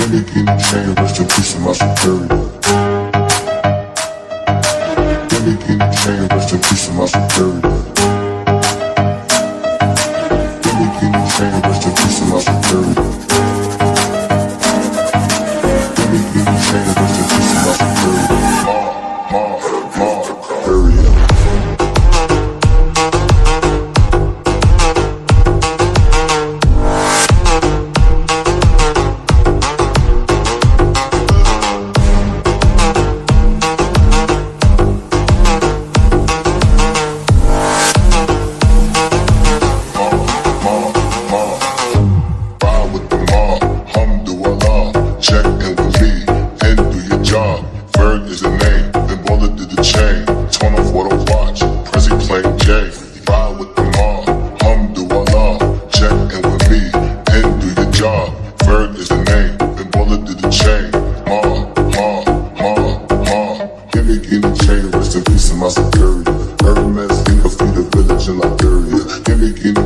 Gimme guinea chain, rest in peace to my superior. Gimme guinea chain, rest in peace to my superior. Gimme guinea chain, rest in peace to my superior. Gimme guinea chain, rest in peace to my superior. Superior. Bird is the name, then Baller did the chain. Torn off what I watch, Prezi playing J. Ride with the mob, Alhamdulillah. Check in with me, and do your job. Bird is the name, then Baller did the chain. Give me guinea chain, rest in peace to my superior. Hermes, King of Feed, a village in Liberia. Give me guinea